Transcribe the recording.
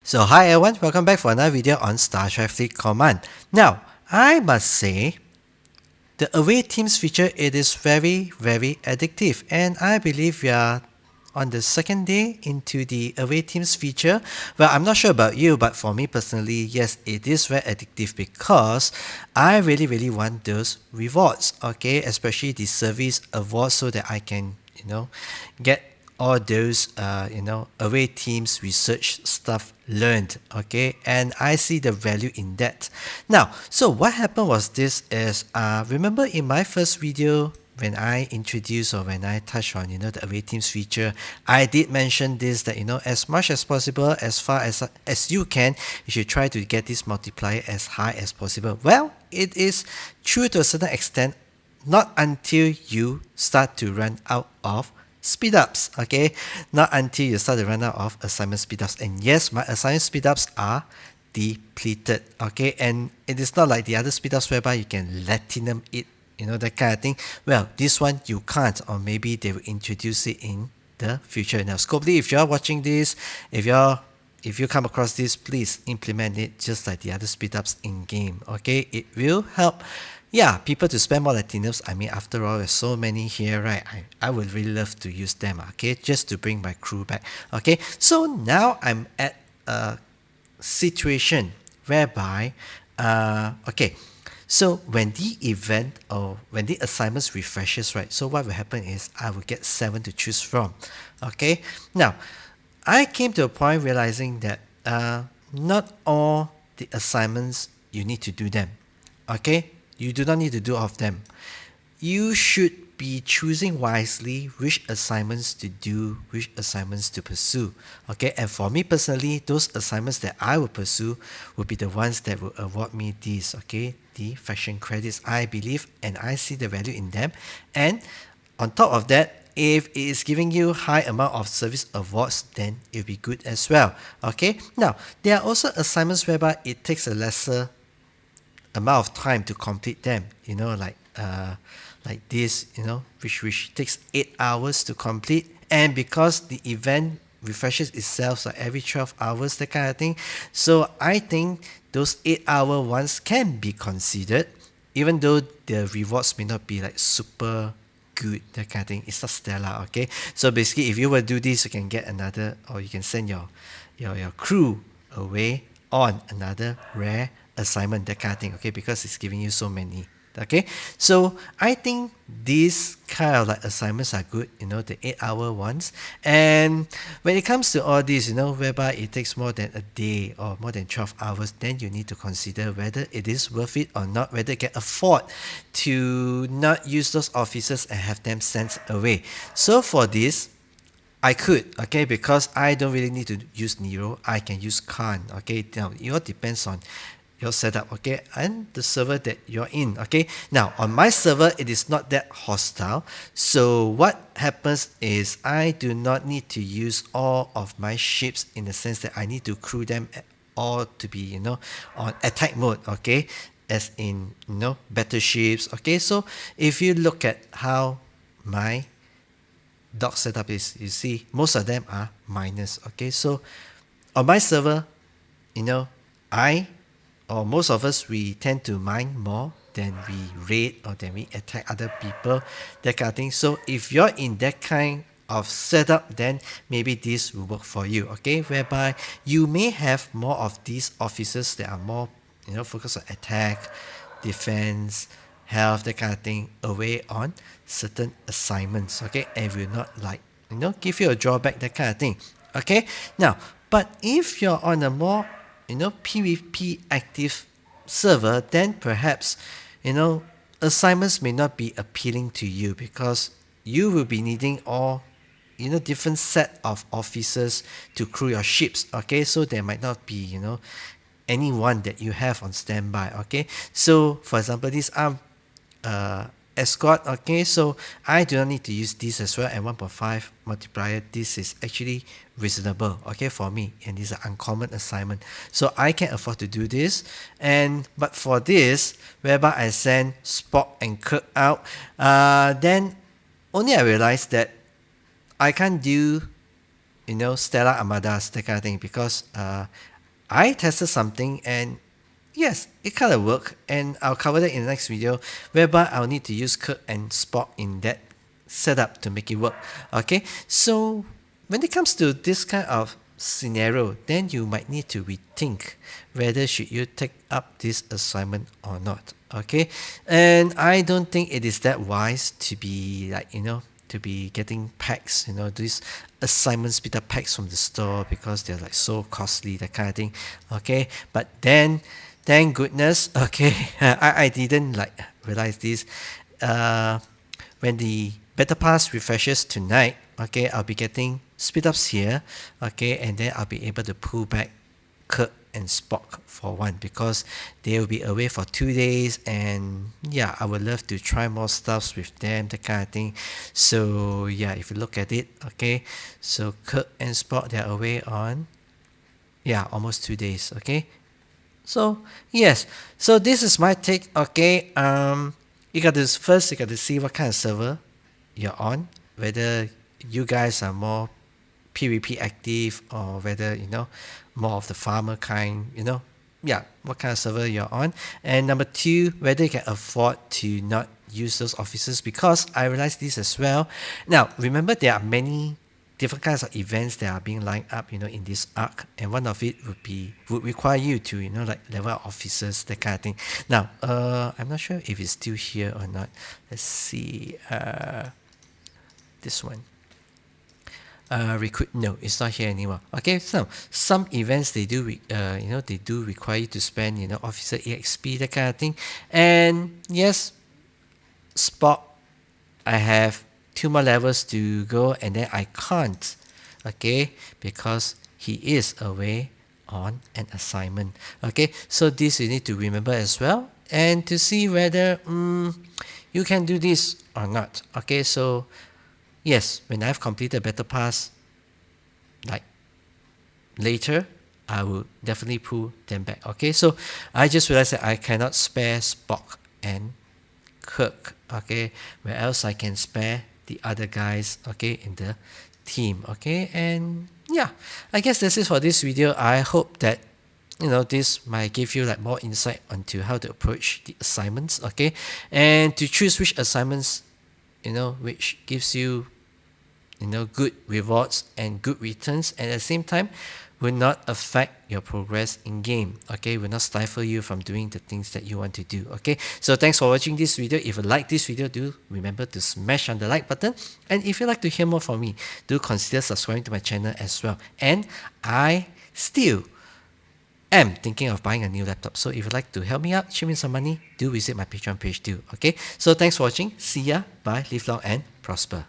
So hi everyone, welcome back for another video on Star Trek Fleet Command. Now, I must say, the away teams feature, it is very addictive, and I believe we are on the second day into the away teams feature. Well, I'm not sure about you, but for me personally, yes, it is very addictive because I really want those rewards, okay, especially the service awards, so that I can, get all those away teams research stuff learned, okay, and I see the value in that. Now, so what happened was this is remember in my first video when I introduced or when I touched on the away teams feature, I did mention this, that as much as possible, as far as you can, you should try to get this multiplier as high as possible. Well, it is true to a certain extent, not until you start to run out of speed ups, okay, not until you start to run out of assignment speed ups. And yes, my assignment speed ups are depleted, okay, and it is not like the other speed ups whereby you can platinum it, that kind of thing. Well, this one you can't, or maybe they will introduce it in the future. Now, Scopely, if you're watching this, if you come across this, please implement it just like the other speed ups in game, okay, it will help, yeah, people to spend more Latinums. I mean, after all, there's so many here, right? I would really love to use them, okay, just to bring my crew back, okay. So now I'm at a situation whereby, okay, so when the event or when the assignments refreshes, right, so what will happen is I will get 7 to choose from, okay. Now, I came to a point realizing that not all the assignments you need to do them, okay. You do not need to do all of them. You should be choosing wisely which assignments to do, which assignments to pursue. Okay, and for me personally, those assignments that I will pursue will be the ones that will award me these, okay, the faction credits, I believe, and I see the value in them. And on top of that, if it is giving you high amount of service awards, then it'll be good as well. Okay, now there are also assignments whereby it takes a lesser amount of time to complete them, like this, which takes 8 hours to complete, and because the event refreshes itself like every 12 hours, that kind of thing, so I think those 8-hour ones can be considered, even though the rewards may not be like super good, that kind of thing. It's not stellar, okay. So basically, if you will do this, you can get another, or you can send your crew away on another rare assignment, that kind of thing, okay, because it's giving you so many, okay. So I think these kind of like assignments are good, the 8-hour ones. And when it comes to all this, whereby it takes more than a day or more than 12 hours, then you need to consider whether it is worth it or not, whether you can afford to not use those officers and have them sent away. So for this, I could, okay, because I don't really need to use Nero. I can use Khan, okay. Now, it all depends on your setup, okay, and the server that you're in, okay. Now, on my server, it is not that hostile. So what happens is I do not need to use all of my ships, in the sense that I need to crew them all to be, on attack mode, okay, as in, battleships, okay. So if you look at how my dock setup is, you see most of them are minus, okay. So on my server, I, or most of us, we tend to mine more than we raid or than we attack other people, that kind of thing. So if you're in that kind of setup, then maybe this will work for you, okay, whereby you may have more of these officers that are more, focused on attack, defense, health, that kind of thing, away on certain assignments, okay, and will not like, give you a drawback, that kind of thing, okay. Now, but if you're on a more, PvP active server, then perhaps, assignments may not be appealing to you, because you will be needing all, different set of officers to crew your ships, okay. So there might not be, anyone that you have on standby, okay. So for example, these are escort, okay, so I do not need to use this as well, and 1.5 multiplier, this is actually reasonable, okay, for me, and this is an uncommon assignment, so I can afford to do this. And but for this, whereby I send Spock and Kirk out, then only I realized that I can't do, Stella Armadas, that kind of thing, because I tested something and yes, it kind of worked, and I'll cover that in the next video, whereby I'll need to use Kirk and Spock in that setup to make it work. Okay, so when it comes to this kind of scenario, then you might need to rethink whether should you take up this assignment or not. Okay, and I don't think it is that wise to be like, to be getting packs, these assignment speed up packs from the store, because they're like so costly, that kind of thing. Okay, but then thank goodness, okay, I didn't like realize this. When the Battle Pass refreshes tonight, okay, I'll be getting speed ups here, okay, and then I'll be able to pull back Kirk and Spock for one, because they will be away for 2 days, and yeah, I would love to try more stuffs with them, that kind of thing. So yeah, if you look at it, okay, so Kirk and Spock, they're away on, yeah, almost 2 days. Okay, so yes, so this is my take. Okay, you got to see what kind of server you're on, whether you guys are more PvP active, or whether more of the farmer kind, yeah, what kind of server you're on. And number two, whether you can afford to not use those officers, because I realized this as well. Now remember, there are many different kinds of events that are being lined up, in this arc, and one of it would require you to, like level up officers, that kind of thing. Now, I'm not sure if it's still here or not. Let's see. This one. Recruit. No, it's not here anymore. Okay, so some events they do, they do require you to spend, officer EXP, that kind of thing. And yes, Spock, I have 2 more levels to go, and then I can't, okay, because he is away on an assignment. Okay, so this you need to remember as well, and to see whether you can do this or not. Okay, so yes, when I've completed Battle Pass, like later, I will definitely pull them back. Okay, so I just realized that I cannot spare Spock and Kirk. Okay, where else I can spare the other guys, okay, in the team. Okay, and yeah, I guess that's it for this video. I hope that this might give you like more insight onto how to approach the assignments, okay, and to choose which assignments which gives you good rewards and good returns, and at the same time will not affect your progress in game, okay, will not stifle you from doing the things that you want to do. Okay, so thanks for watching this video. If you like this video, do remember to smash on the like button, and if you'd like to hear more from me, do consider subscribing to my channel as well. And I still am thinking of buying a new laptop, so if you'd like to help me out, chip in some money, do visit my Patreon page too. Okay, so thanks for watching. See ya, bye, live long and prosper.